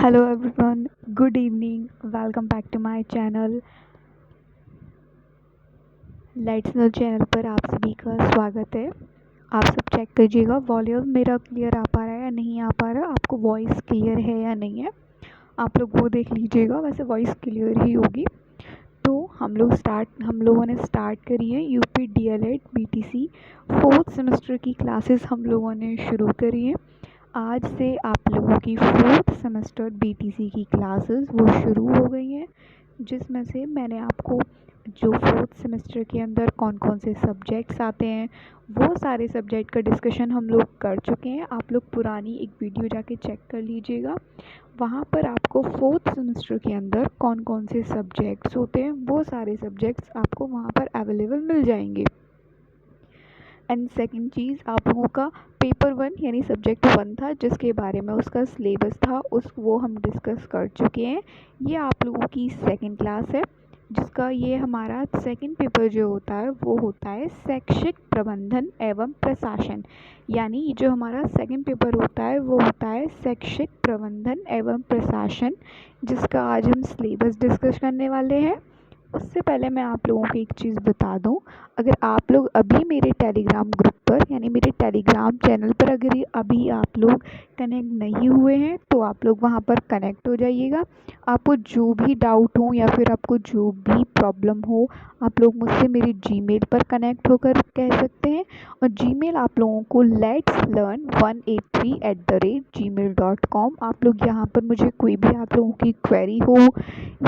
Hello everyone, good evening. Welcome back to my channel. Lights नो channel पर आप सभी का स्वागत है। आप सब चेक कीजिएगा वॉल्यूम मेरा क्लियर आ पा रहा है या नहीं आ पा रहा है, आपको वॉइस क्लियर है या नहीं है, आप लोग वो देख लीजिएगा। वैसे वॉइस क्लियर ही होगी। तो हम लोगों ने स्टार्ट करी है UP DElEd BTC 4th semester की क्लासेस हम लोगों ने शुरू करी है। आज से आप लोगों की 4th सेमेस्टर बीटीसी की क्लासेस वो शुरू हो गई हैं, जिसमें से मैंने आपको जो 4th सेमेस्टर के अंदर कौन कौन से सब्जेक्ट्स आते हैं वो सारे सब्जेक्ट का डिस्कशन हम लोग कर चुके हैं। आप लोग पुरानी एक वीडियो जाके चेक कर लीजिएगा, वहाँ पर आपको 4th सेमेस्टर के अंदर कौन कौन से सब्जेक्ट्स होते हैं वो सारे सब्जेक्ट्स आपको वहाँ पर अवेलेबल मिल जाएंगे। एंड सेकंड चीज़, आप लोगों का पेपर 1 यानी सब्जेक्ट 1 था जिसके बारे में उसका सिलेबस था वो हम डिस्कस कर चुके हैं। ये आप लोगों की सेकंड क्लास है, जिसका ये हमारा सेकंड पेपर जो होता है वो होता है शैक्षिक प्रबंधन एवं प्रशासन। यानी जो हमारा सेकंड पेपर होता है वो होता है शैक्षिक प्रबंधन एवं प्रशासन, जिसका आज हम सिलेबस डिस्कस करने वाले हैं। उससे पहले मैं आप लोगों को एक चीज़ बता दूं, अगर आप लोग अभी मेरे टेलीग्राम ग्रुप पर यानी मेरे टेलीग्राम चैनल पर अगर अभी आप लोग कनेक्ट नहीं हुए हैं तो आप लोग वहां पर कनेक्ट हो जाइएगा। आपको जो भी डाउट हो या फिर आपको जो भी प्रॉब्लम हो, आप लोग मुझसे मेरी जीमेल पर कनेक्ट होकर कह सकते हैं। और जीमेल आप लोगों को letslearn183@gmail.com। आप लोग यहाँ पर मुझे कोई भी आप लोगों की क्वेरी हो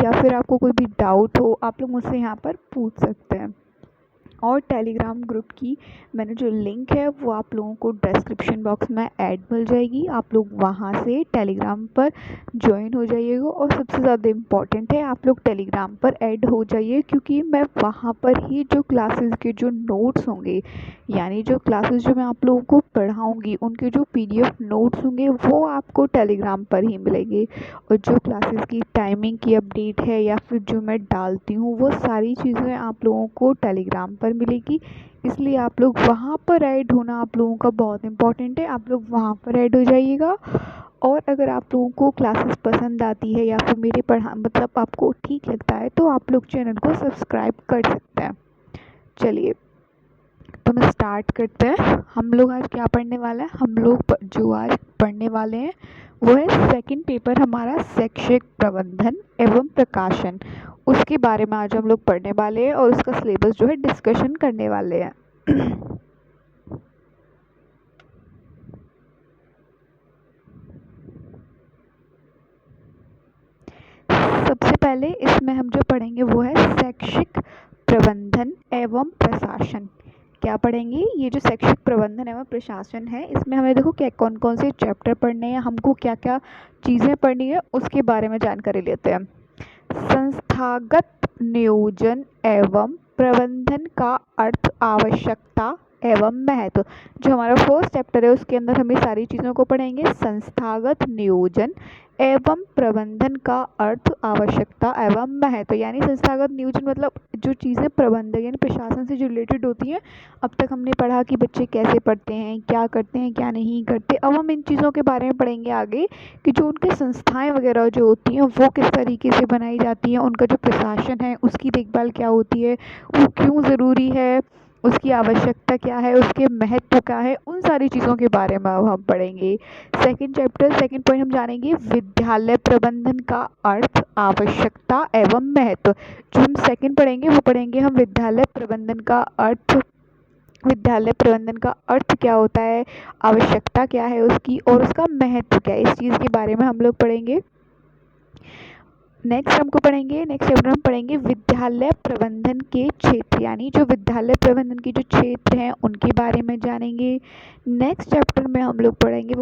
या फिर आपको कोई भी डाउट हो, आप लोग मुझसे यहाँ पर पूछ सकते हैं। और टेलीग्राम ग्रुप की मैंने जो लिंक है वो आप लोगों को डिस्क्रिप्शन बॉक्स में ऐड मिल जाएगी, आप लोग वहाँ से टेलीग्राम पर ज्वाइन हो जाइएगा। और सबसे ज़्यादा इम्पॉर्टेंट है आप लोग टेलीग्राम पर ऐड हो जाइए, क्योंकि मैं वहाँ पर ही जो क्लासेस के जो नोट्स होंगे यानी जो क्लासेस जो मैं आप लोगों को पढ़ाऊँगी उनके जो पीडीएफ नोट्स होंगे वो आपको टेलीग्राम पर ही मिलेंगे। और जो क्लासेस की टाइमिंग की अपडेट है या फिर जो मैं डालती हूँ वो सारी चीज़ें आप लोगों को टेलीग्राम पर मिलेगी। इसलिए आप लोग वहाँ पर ऐड होना आप लोगों का बहुत इम्पोर्टेंट है, आप लोग वहाँ पर ऐड हो जाइएगा। और अगर आप लोगों को क्लासेस पसंद आती है या फिर मेरे पढ़ा मतलब आपको ठीक लगता है तो आप लोग चैनल को सब्सक्राइब कर सकते हैं। चलिए तो मैं स्टार्ट करते हैं। हम लोग आज क्या पढ़ने वाला है, हम लोग जो आज पढ़ने वाले हैं वो है सेकंड पेपर हमारा शैक्षिक प्रबंधन एवं प्रकाशन। उसके बारे में आज हम लोग पढ़ने वाले हैं और उसका सिलेबस जो है डिस्कशन करने वाले हैं। सबसे पहले इसमें हम जो पढ़ेंगे वो है शैक्षिक प्रबंधन एवं प्रशासन। क्या पढ़ेंगे, ये जो शैक्षिक प्रबंधन एवं प्रशासन है इसमें हमें देखो क्या कौन कौन से चैप्टर पढ़ने हैं, हमको क्या क्या चीज़ें पढ़नी है उसके बारे में जानकारी लेते हैं। संस्थागत नियोजन एवं प्रबंधन का अर्थ, आवश्यकता एवं महत्व। जो हमारा फर्स्ट चैप्टर है उसके अंदर हम ये सारी चीज़ों को पढ़ेंगे। संस्थागत नियोजन एवं प्रबंधन का अर्थ, आवश्यकता एवं महत्व। यानी संस्थागत नियोजन मतलब जो चीज़ें प्रबंधन यानी प्रशासन से जो रिलेटेड होती हैं। अब तक हमने पढ़ा कि बच्चे कैसे पढ़ते हैं, क्या करते हैं, क्या नहीं करते। अब हम इन चीज़ों के बारे में पढ़ेंगे आगे कि जो उनके संस्थाएं वगैरह जो होती हैं वो किस तरीके से बनाई जाती हैं, उनका जो प्रशासन है उसकी देखभाल क्या होती है, वो क्यों ज़रूरी है, उसकी आवश्यकता क्या है, उसके महत्व क्या है, उन सारी चीज़ों के बारे में अब हम पढ़ेंगे। सेकंड चैप्टर सेकंड पॉइंट हम जानेंगे विद्यालय प्रबंधन का अर्थ, आवश्यकता एवं महत्व। जो हम सेकंड पढ़ेंगे वो पढ़ेंगे हम विद्यालय प्रबंधन का अर्थ, विद्यालय प्रबंधन का अर्थ क्या होता है, आवश्यकता क्या है उसकी और उसका महत्व क्या है, इस चीज़ के बारे में हम लोग पढ़ेंगे। नेक्स्ट चैप्टर हम पढ़ेंगे विद्यालय प्रबंधन के क्षेत्र, यानी जो विद्यालय प्रबंधन के जो क्षेत्र हैं उनके बारे में जानेंगे। नेक्स्ट चैप्टर में हम लोग पढ़ेंगे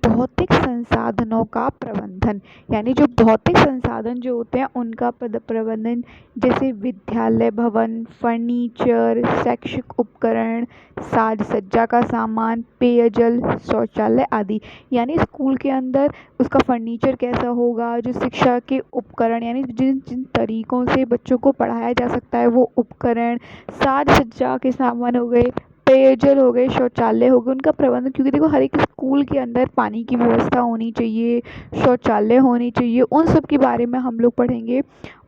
भौतिक संसाधनों का प्रबंधन, यानी जो भौतिक संसाधन जो होते हैं उनका प्रबंधन, जैसे विद्यालय भवन, फर्नीचर, शैक्षिक उपकरण, साज सज्जा का सामान, पेयजल, शौचालय आदि। यानी स्कूल के अंदर उसका फर्नीचर कैसा होगा, जो शिक्षा के उपकरण यानी जिन जिन तरीक़ों से बच्चों को पढ़ाया जा सकता है वो उपकरण, साज सज्जा के सामान हो गए, पेयजल हो गए, शौचालय हो गए, उनका प्रबंधन, क्योंकि देखो हर एक स्कूल के अंदर पानी की व्यवस्था होनी चाहिए, शौचालय होनी चाहिए, उन सब के बारे में हम लोग पढ़ेंगे।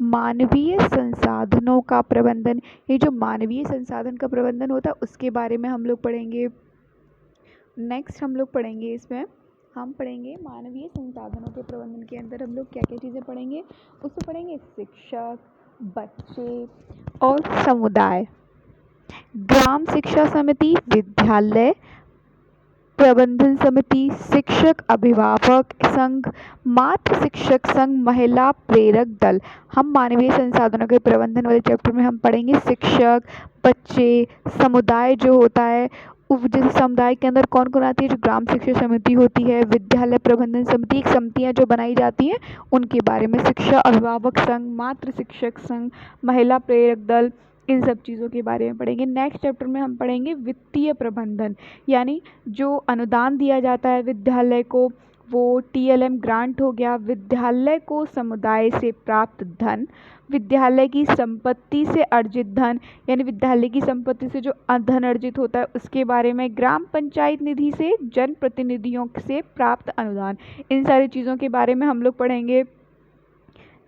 मानवीय संसाधनों का प्रबंधन, ये जो मानवीय संसाधन का प्रबंधन होता है उसके बारे में हम लोग पढ़ेंगे। नेक्स्ट हम लोग पढ़ेंगे, इसमें हम पढ़ेंगे मानवीय संसाधनों के प्रबंधन के अंदर हम लोग क्या क्या चीज़ें पढ़ेंगे। उसमें पढ़ेंगे शिक्षक, बच्चे और समुदाय, ग्राम शिक्षा समिति, विद्यालय प्रबंधन समिति, शिक्षक अभिभावक संघ, मातृ शिक्षक संघ, महिला प्रेरक दल। हम मानवीय संसाधनों के प्रबंधन वाले चैप्टर में हम पढ़ेंगे शिक्षक, बच्चे, समुदाय जो होता है, जैसे समुदाय के अंदर कौन कौन आती है, जो ग्राम शिक्षा समिति होती है, विद्यालय प्रबंधन समिति, एक समितियाँ जो बनाई जाती हैं उनके बारे में, शिक्षा अभिभावक संघ, मातृ शिक्षक संघ, महिला प्रेरक दल, इन सब चीज़ों के बारे में पढ़ेंगे। नेक्स्ट चैप्टर में हम पढ़ेंगे वित्तीय प्रबंधन, यानी जो अनुदान दिया जाता है विद्यालय को, वो TLM ग्रांट हो गया, विद्यालय को समुदाय से प्राप्त धन, विद्यालय की संपत्ति से अर्जित धन, यानी विद्यालय की संपत्ति से जो धन अर्जित होता है उसके बारे में, ग्राम पंचायत निधि से जनप्रतिनिधियों से प्राप्त अनुदान, इन सारी चीज़ों के बारे में हम लोग पढ़ेंगे।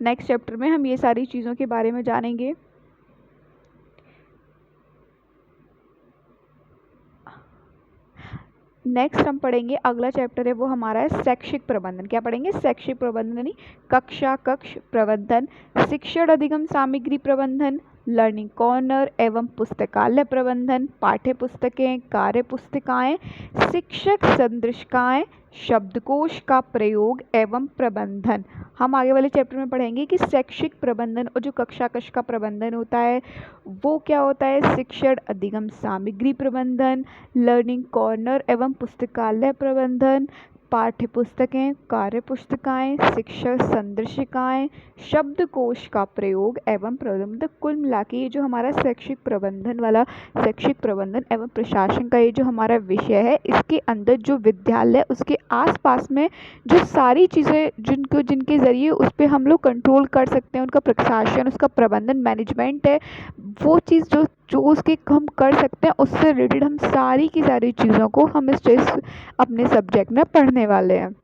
नेक्स्ट चैप्टर में हम ये सारी चीज़ों के बारे में जानेंगे। नेक्स्ट हम पढ़ेंगे, अगला चैप्टर है वो हमारा है शैक्षिक प्रबंधन। क्या पढ़ेंगे? शैक्षिक प्रबंधन, यानी कक्ष प्रबंधन, शिक्षण अधिगम सामग्री प्रबंधन, लर्निंग कॉर्नर एवं पुस्तकालय प्रबंधन, पाठ्य पुस्तकें, कार्य पुस्तिकाएँ, शिक्षक संदर्शिकाएँ, शब्दकोश का प्रयोग एवं प्रबंधन। हम आगे वाले चैप्टर में पढ़ेंगे कि शैक्षिक प्रबंधन और जो कक्षा कक्ष का प्रबंधन होता है वो क्या होता है, शिक्षण अधिगम सामग्री प्रबंधन, लर्निंग कॉर्नर एवं पुस्तकालय प्रबंधन, पाठ्य पुस्तकें, कार्य पुस्तिकाएँ, शिक्षक संदर्शिकाएँ, शब्दकोश का प्रयोग एवं प्रबंधन। कुल मिला के ये जो हमारा शैक्षिक प्रबंधन वाला, शैक्षिक प्रबंधन एवं प्रशासन का ये जो हमारा विषय है, इसके अंदर जो विद्यालय उसके आसपास में जो सारी चीज़ें जिनके ज़रिए उस पर हम लोग कंट्रोल कर सकते हैं, उनका प्रशासन, उसका प्रबंधन, मैनेजमेंट है, वो चीज़ जो उसके हम कर सकते हैं, उससे रिलेटेड हम सारी की सारी चीज़ों को हम इस अपने सब्जेक्ट में पढ़ने वाले हैं।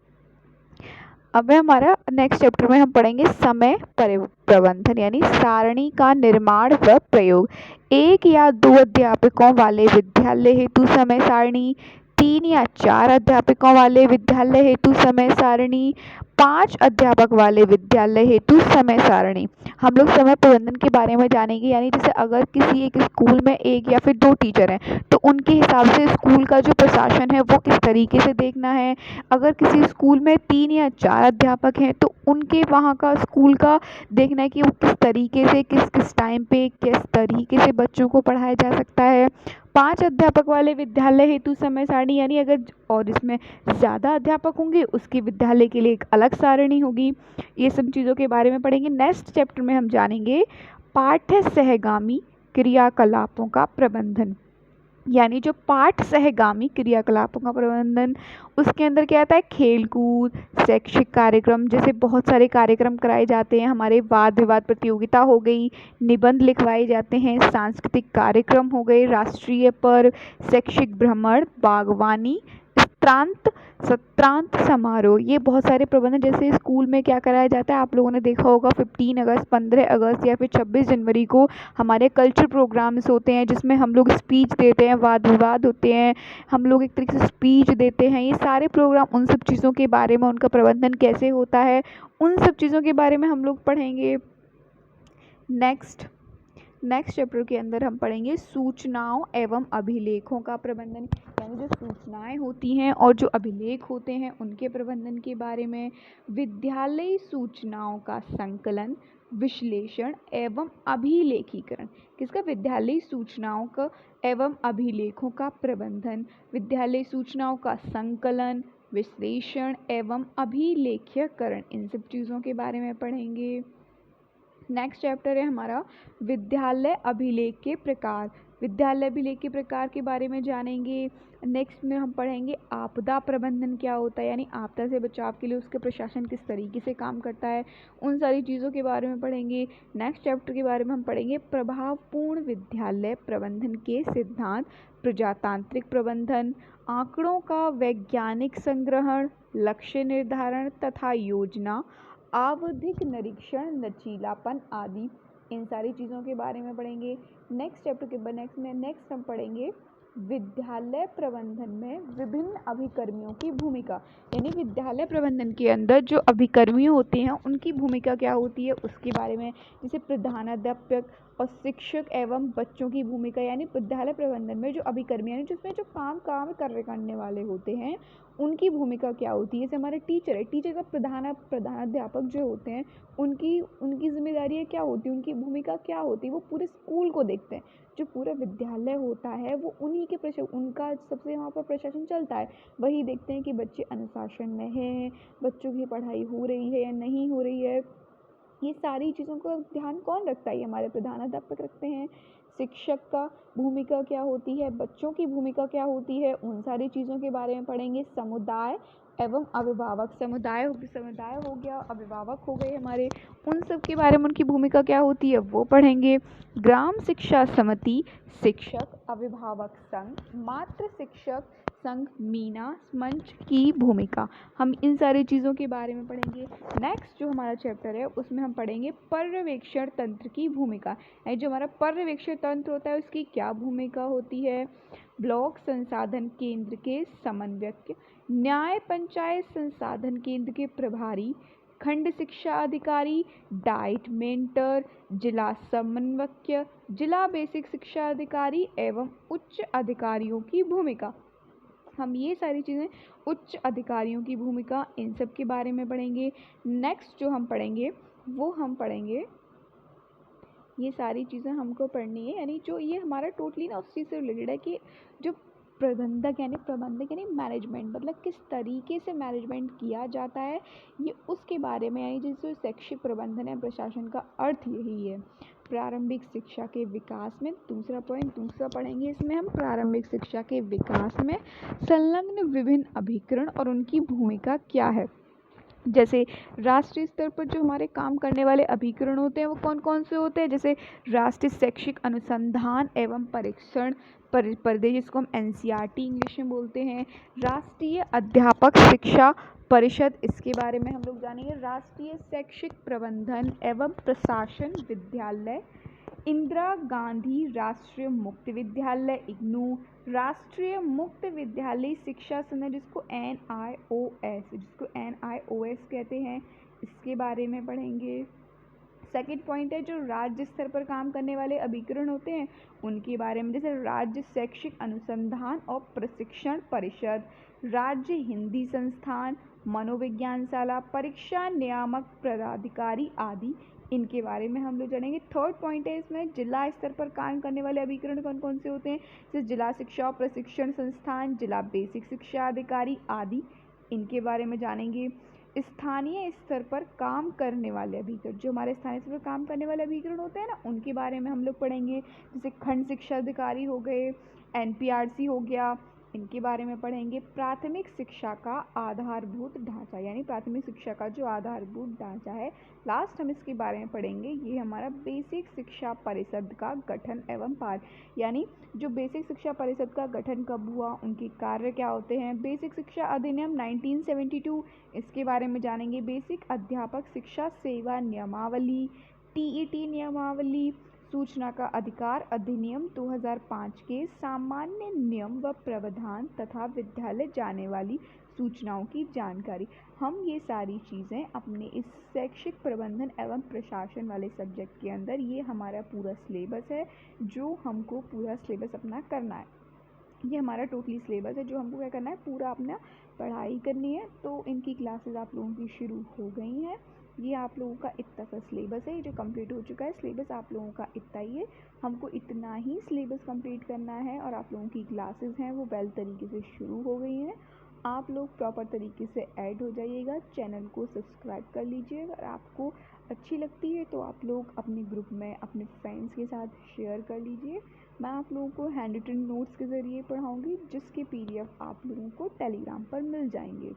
अब हमारा नेक्स्ट चैप्टर में हम पढ़ेंगे समय प्रबंधन, यानी सारणी का निर्माण व प्रयोग। 1 या 2 अध्यापकों वाले विद्यालय हेतु समय सारणी, 3 या 4 अध्यापकों वाले विद्यालय हेतु समय सारणी, 5 अध्यापक वाले विद्यालय हेतु समय सारणी। हम लोग समय प्रबंधन के बारे में जानेंगे, यानी जैसे अगर किसी एक स्कूल में 1 या फिर 2 टीचर हैं तो उनके हिसाब से स्कूल का जो प्रशासन है वो किस तरीके से देखना है। अगर किसी स्कूल में 3 या 4 अध्यापक हैं तो उनके वहाँ का स्कूल का देखना है कि वो किस तरीके से किस किस टाइम पे किस तरीके से बच्चों को पढ़ाया जा सकता है। 5 अध्यापक वाले विद्यालय हेतु समय सारणी, यानी अगर और इसमें ज़्यादा अध्यापक होंगे उसके विद्यालय के लिए एक अलग सारणी होगी। ये सब चीज़ों के बारे में पढ़ेंगे। नेक्स्ट चैप्टर में हम जानेंगे पाठ्य सहगामी क्रियाकलापों का प्रबंधन, यानी जो पाठ सहगामी क्रियाकलापों का प्रबंधन, उसके अंदर क्या आता है, खेलकूद, शैक्षिक कार्यक्रम, जैसे बहुत सारे कार्यक्रम कराए जाते हैं हमारे, वाद विवाद प्रतियोगिता हो गई, निबंध लिखवाए जाते हैं, सांस्कृतिक कार्यक्रम हो गए, राष्ट्रीय पर्व, शैक्षिक भ्रमण, बागवानी, सत्रांत समारोह, ये बहुत सारे प्रबंधन। जैसे स्कूल में क्या कराया जाता है, आप लोगों ने देखा होगा 15 अगस्त, 15 अगस्त या फिर 26 जनवरी को हमारे कल्चर प्रोग्राम्स होते हैं जिसमें हम लोग स्पीच देते हैं, वाद विवाद होते हैं, हम लोग एक तरीके से स्पीच देते हैं। ये सारे प्रोग्राम, उन सब चीज़ों के बारे में, उनका प्रबंधन कैसे होता है, उन सब चीज़ों के बारे में हम लोग पढ़ेंगे। नेक्स्ट चैप्टर के अंदर हम पढ़ेंगे सूचनाओं एवं अभिलेखों का प्रबंधन, यानी जो सूचनाएं होती हैं और जो अभिलेख होते हैं उनके प्रबंधन के बारे में। विद्यालयी सूचनाओं का संकलन, विश्लेषण एवं अभिलेखीकरण, किसका? विद्यालयी सूचनाओं का एवं अभिलेखों का प्रबंधन, विद्यालयी सूचनाओं का संकलन, विश्लेषण एवं अभिलेखीकरण, इन सब चीज़ों के बारे में पढ़ेंगे। नेक्स्ट चैप्टर है हमारा विद्यालय अभिलेख के प्रकार। विद्यालय अभिलेख के प्रकार के बारे में जानेंगे। नेक्स्ट में हम पढ़ेंगे आपदा प्रबंधन क्या होता है, यानी आपदा से बचाव के लिए उसके प्रशासन किस तरीके से काम करता है, उन सारी चीज़ों के बारे में पढ़ेंगे। नेक्स्ट चैप्टर के बारे में हम पढ़ेंगे प्रभावपूर्ण विद्यालय प्रबंधन के सिद्धांत, प्रजातांत्रिक प्रबंधन, आंकड़ों का वैज्ञानिक संग्रहण, लक्ष्य निर्धारण तथा योजना, आवधिक निरीक्षण, लचीलापन आदि, इन सारी चीज़ों के बारे में पढ़ेंगे। नेक्स्ट चैप्टर के नेक्स्ट हम पढ़ेंगे विद्यालय प्रबंधन में विभिन्न अभिकर्मियों की भूमिका, यानी विद्यालय प्रबंधन के अंदर जो अभिकर्मी होते हैं उनकी भूमिका क्या होती है उसके बारे में, जैसे प्रधानाध्यापक और शिक्षक एवं बच्चों की भूमिका, यानी विद्यालय प्रबंधन में जो अभिकर्मी यानी जिसमें जो काम करने वाले होते हैं उनकी भूमिका क्या होती है। जैसे हमारे टीचर है, टीचर का प्रधानाध्यापक जो होते हैं उनकी जिम्मेदारी क्या होती है, उनकी भूमिका क्या होती है, वो पूरे स्कूल को देखते हैं। जो पूरा विद्यालय होता है वो उन्हीं के उनका सबसे वहाँ पर प्रशासन चलता है, वही देखते हैं कि बच्चे अनुशासन में हैं, बच्चों की पढ़ाई हो रही है या नहीं हो रही है। ये सारी चीज़ों का ध्यान कौन रखता है, हमारे प्रधानाध्यापक रखते हैं। शिक्षक का भूमिका क्या होती है, बच्चों की भूमिका क्या होती है, उन सारी चीज़ों के बारे में पढ़ेंगे। समुदाय एवं अभिभावक, समुदाय हो गया, अभिभावक हो गए हमारे, उन सब के बारे में उनकी भूमिका क्या होती है वो पढ़ेंगे। ग्राम शिक्षा समिति, शिक्षक अभिभावक संघ, मातृ शिक्षक संघ, मीना मंच की भूमिका, हम इन सारी चीज़ों के बारे में पढ़ेंगे। नेक्स्ट जो हमारा चैप्टर है उसमें हम पढ़ेंगे पर्यवेक्षण तंत्र की भूमिका, यानी जो हमारा पर्यवेक्षण तंत्र होता है उसकी क्या भूमिका होती है। ब्लॉक संसाधन केंद्र के समन्वयक, न्याय पंचायत संसाधन केंद्र के प्रभारी, खंड शिक्षा अधिकारी, डाइट मेंटर, जिला समन्वयक, जिला बेसिक शिक्षा अधिकारी एवं उच्च अधिकारियों की भूमिका, हम ये सारी चीज़ें उच्च अधिकारियों की भूमिका इन सब के बारे में पढ़ेंगे। नेक्स्ट जो हम पढ़ेंगे वो हम पढ़ेंगे, ये सारी चीज़ें हमको पढ़नी है, यानी जो ये हमारा टोटली ना उस चीज़ से रिलेटेड है कि जो प्रबंधक यानी मैनेजमेंट, मतलब किस तरीके से मैनेजमेंट किया जाता है, ये उसके बारे में, यानी जिससे शैक्षिक प्रबंधन है प्रशासन का अर्थ यही है। प्रारंभिक शिक्षा के विकास में दूसरा पढ़ेंगे, इसमें हम प्रारंभिक शिक्षा के विकास में संलग्न विभिन्न अभिकरण और उनकी भूमिका क्या है। जैसे राष्ट्रीय स्तर पर जो हमारे काम करने वाले अभिकरण होते हैं वो कौन कौन से होते हैं, जैसे राष्ट्रीय शैक्षिक अनुसंधान एवं परीक्षण परिषद, जिसको हम NCERT इंग्लिश में बोलते हैं। राष्ट्रीय अध्यापक शिक्षा परिषद, इसके बारे में हम लोग जानेंगे। राष्ट्रीय शैक्षिक प्रबंधन एवं प्रशासन विद्यालय, इंदिरा गांधी राष्ट्रीय मुक्त विद्यालय इग्नू, राष्ट्रीय मुक्त विद्यालय शिक्षा संघ जिसको NIOS कहते हैं, इसके बारे में पढ़ेंगे। सेकंड पॉइंट है जो राज्य स्तर पर काम करने वाले अभिकरण होते हैं उनके बारे में, जैसे राज्य शैक्षिक अनुसंधान और प्रशिक्षण परिषद, राज्य हिंदी संस्थान, मनोविज्ञानशाला, परीक्षा नियामक प्राधिकारी आदि, इनके बारे में हम लोग जानेंगे। थर्ड पॉइंट है इसमें जिला स्तर पर काम करने वाले अभिकरण कौन कौन से होते हैं, जैसे जिला शिक्षा और प्रशिक्षण संस्थान, जिला बेसिक शिक्षा अधिकारी आदि, इनके बारे में जानेंगे। स्थानीय स्तर पर काम करने वाले अभिकरण, जो हमारे स्थानीय स्तर पर काम करने वाले अभिकरण होते हैं ना उनके बारे में हम लोग पढ़ेंगे, जैसे खंड शिक्षा अधिकारी हो गए, NPRC हो गया, इनके बारे में पढ़ेंगे। प्राथमिक शिक्षा का आधारभूत ढांचा, यानी प्राथमिक शिक्षा का जो आधारभूत ढांचा है, लास्ट हम इसके बारे में पढ़ेंगे। ये हमारा बेसिक शिक्षा परिषद का गठन एवं पाठ, यानी जो बेसिक शिक्षा परिषद का गठन कब हुआ, उनके कार्य क्या होते हैं। बेसिक शिक्षा अधिनियम 1972, इसके बारे में जानेंगे। बेसिक अध्यापक शिक्षा सेवा नियमावली, TET नियमावली, सूचना का अधिकार अधिनियम 2005 के सामान्य नियम व प्रावधान तथा विद्यालय जाने वाली सूचनाओं की जानकारी, हम ये सारी चीज़ें अपने इस शैक्षिक प्रबंधन एवं प्रशासन वाले सब्जेक्ट के अंदर, ये हमारा पूरा सिलेबस है जो हमको पूरा सिलेबस अपना करना है। ये हमारा टोटली सिलेबस है जो हमको क्या करना है, पूरा अपना पढ़ाई करनी है। तो इनकी क्लासेस आप लोगों की शुरू हो गई हैं। ये आप लोगों का इतना सा सिलेबस है, ये जो कंप्लीट हो चुका है सिलेबस आप लोगों का इतना ही है। हमको इतना ही सिलेबस कंप्लीट करना है और आप लोगों की क्लासेस हैं वो वेल तरीके से शुरू हो गई हैं। आप लोग प्रॉपर तरीके से ऐड हो जाइएगा, चैनल को सब्सक्राइब कर लीजिएगा और आपको अच्छी लगती है तो आप लोग अपने ग्रुप में अपने फ्रेंड्स के साथ शेयर कर लीजिए। मैं आप लोगों को हैंड रिटन नोट्स के ज़रिए पढ़ाऊँगी, जिसके PDF आप लोगों को टेलीग्राम पर मिल जाएंगे।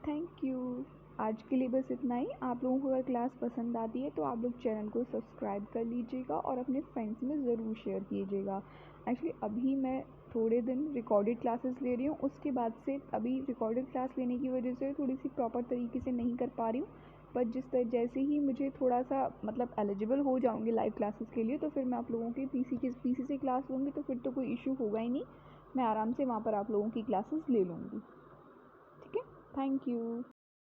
Thank you. आज के लिए बस इतना ही। आप लोगों को अगर क्लास पसंद आती है तो आप लोग चैनल को सब्सक्राइब कर लीजिएगा और अपने फ्रेंड्स में ज़रूर शेयर कीजिएगा। एक्चुअली अभी मैं थोड़े दिन रिकॉर्डेड क्लासेस ले रही हूँ, उसके बाद से अभी रिकॉर्डेड क्लास लेने की वजह से थोड़ी सी प्रॉपर तरीके से नहीं कर पा रही हूँ। पर जैसे ही मुझे थोड़ा सा मतलब एलिजिबल हो जाऊँगी लाइव क्लासेस के लिए, तो फिर मैं आप लोगों की पीसी से क्लास लूँगी, तो फिर तो कोई इशू होगा ही नहीं। मैं आराम से वहाँ पर आप लोगों की क्लासेस ले लूँगी। ठीक है, थैंक यू।